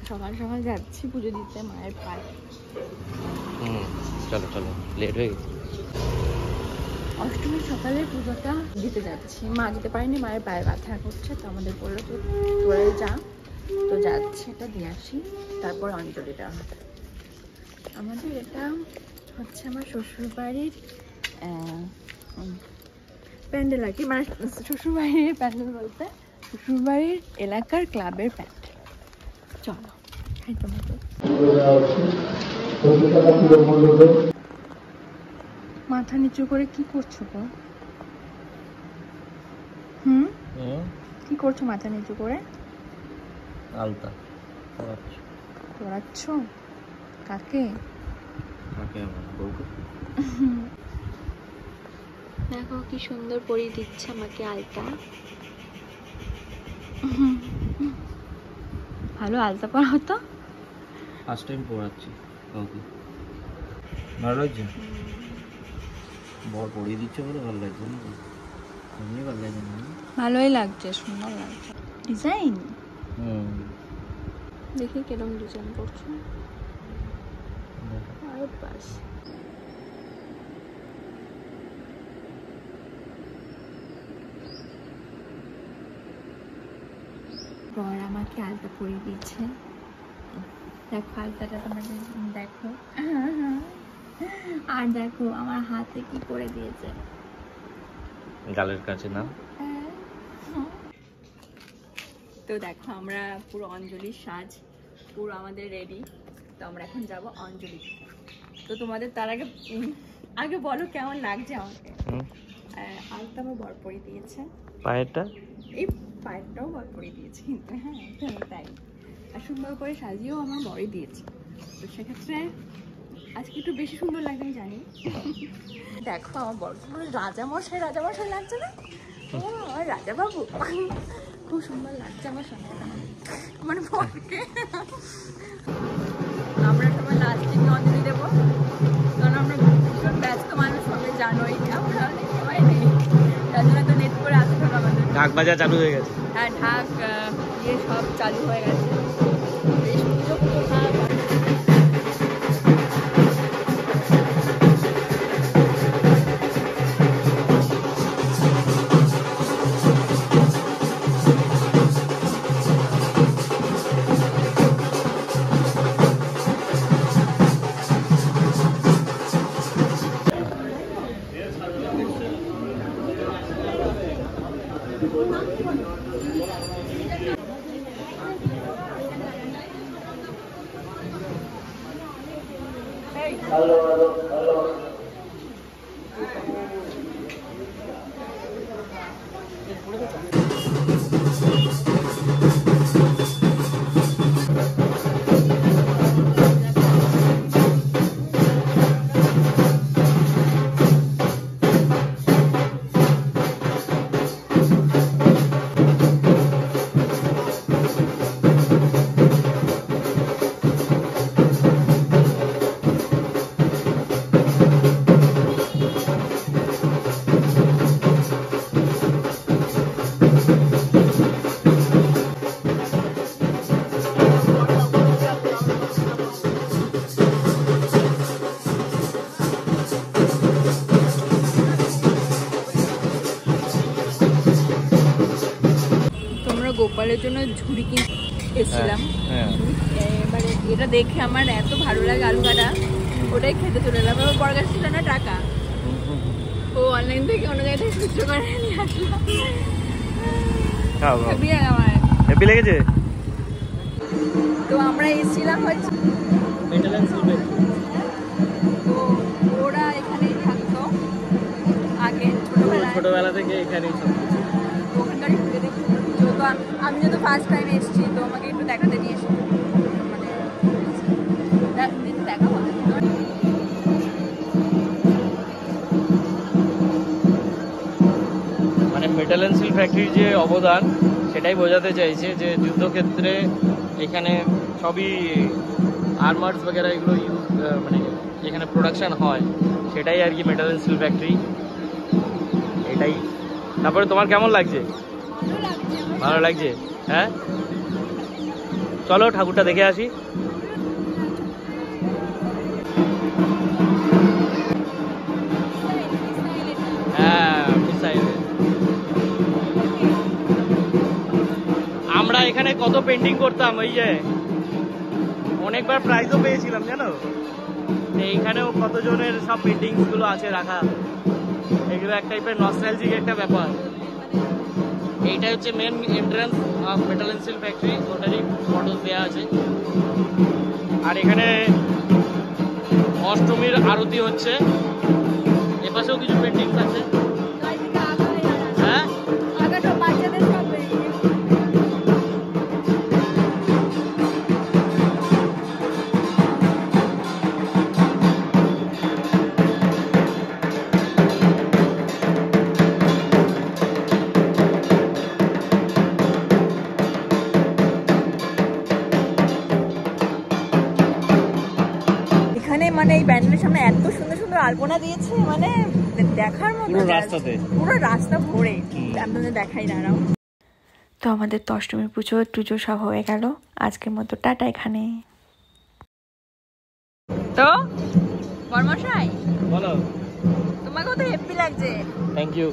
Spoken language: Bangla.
সকাল সকাল যাচ্ছি পুজো দিতে মায়ের পায়ে। চলো চলো, লেট হয়ে গেছে। অষ্টমীর সকালে পুজোটা দিতে যাচ্ছি, মা যেতে পারেনি, মায়ের পায়ে ব্যথা করছে, তো আমাদের বললো যে তোরাই যা, তো যাচ্ছি, এটা দিয়ে আসি, তারপর অঞ্জলিটা হবে। আমাদের এটা হচ্ছে আমার শ্বশুরবাড়ির প্যান্ডেল আর কি, মানে শ্বশুরবাড়ির প্যান্ডেল বলতে শ্বশুরবাড়ির এলাকার ক্লাবের প্যান্ডেল। চলো খাই তোমাকে। মাথা নিচু করে কি করছো গো? কি করছো মাথা নিচু করে? আলতা পড়াচ্ছ? কাকে? দেখো কি সুন্দর পরিয়ে দিচ্ছে আমাকে আলতা। ভালো আলতা পরা হতো। ফার্স্ট টাইম পড়াচ্ছি কাউকে। ভালো লাগছে? বড় পড়িয়ে দিচ্ছে বলে ভালো লাগছে না? এমনি ভালো লাগছে না? ভালোই লাগছে, সুন্দর লাগছে ডিজাইন। দেখি কিরকম ডিজাইন করছো। আর বাস বর আমাকে আলতা পরিয়ে দিয়েছে। দেখো আলতাটা তোমাকে দেখো, আর দেখো আমার হাতে কি করে দিয়েছে, গালের কাছে না। তো দেখো আমরা পুরো অঞ্জলির সাজ পুরো আমাদের রেডি, তো আমরা এখন যাব অঞ্জলি। তো তোমাদের তার আগে আগে বলো কেমন লাগছে আমাকে। আলতা আমার বর পরিয়ে দিয়েছে, পায়েরটা এই পায়েরটাও বর পরিয়ে দিয়েছে, কিন্তু হ্যাঁ তাই, আর সুন্দর করে সাজিয়েও আমার বরই দিয়েছে, তো সেক্ষেত্রে আজকে একটু বেশি সুন্দর লাগবে আমি জানি। দেখো আমার বর পুরো রাজামশাই রাজামশাই লাগছে না? ও আমার রাজা বাবু, খুব সুন্দর লাগছে আমার সঙ্গে মানে বরকে। আমরা তোমার লাস্টে কি অঞ্জলি দেবো, কারণ আমরা ভীষণ ব্যস্ত মানুষ হবে, জানোই আমরা অনেক সময় নেই, তার জন্য তো নেট করে আসতে হবে আমাদের। ঢাক বাজা চালু হয়ে গেছে। হ্যাঁ ঢাক ইয়ে সব চালু হয়ে গেছে, বেশ পুজো পুজো ভাব। গোপালের জন্য ঝুড়ি কিনতে এসেছিলাম, এবারে এটা দেখে আমার এত ভালো লাগে আলু কাটা, ওটাই খেতে চলে এলাম। এবার বড় কাছে ছিল না টাকা, ও অনলাইন থেকে অন্য জায়গা থেকে খুচরো করে নিয়ে আসলাম। আমার হ্যাপি লেগেছে। তো আমরা এসেছিলাম হচ্ছে, তো ওরা এখানেই থাকতো আগে ছোটবেলা থেকে, এখানেই ওখানকারই ঘুরে দেখি। তো আমি যেহেতু ফার্স্ট টাইম এসেছি, তো আমাকে একটু দেখাতে নিয়ে এসেছি, মানে দেখা হবে। মানে মেটাল অ্যান্ড স্টিল ফ্যাক্টরির যে অবদান সেটাই বোঝাতে চাইছে, যে যুদ্ধক্ষেত্রে এখানে সবই আর্মার্স বগেরা এগুলো মানে এখানে প্রোডাকশান হয়, সেটাই আর কি মেটাল অ্যান্ড স্টিল ফ্যাক্টরি, এটাই। তারপরে তোমার কেমন লাগছে? ভালো লাগছে, হ্যাঁ। চলো ঠাকুরটা দেখে আসি। হ্যাঁ, আমরা এখানে কত পেন্টিং করতাম, ওই যে অনেকবার প্রাইজও পেয়েছিলাম জানো। এইখানেও কতজনের সব পেন্টিংস গুলো আছে রাখা, এগুলো এক টাইপের নস্টালজিক একটা ব্যাপার। এইটা হচ্ছে main entrance of metal and steel factory, ওটারই ফটোস দেওয়া আছে। আর এখানে অষ্টমীর আরতি হচ্ছে, এপাশেও কিছু পেন্টিংস আছে। হ্যাঁ, মানে এই ব্যান্ডেলের সামনে এত সুন্দর সুন্দর আলপনা দিয়েছে, মানে দেখার মতো, পুরো রাস্তা ভরে। আপনাদের দেখাই দাঁড়াও। তো আমাদের তো অষ্টমীর পুজো টুজো সব হয়ে গেল, আজকের মতো টাটা এখানে। তো বর্মশাই বলো, তোমাকেও তো হ্যাপি লাগছে। Thank you.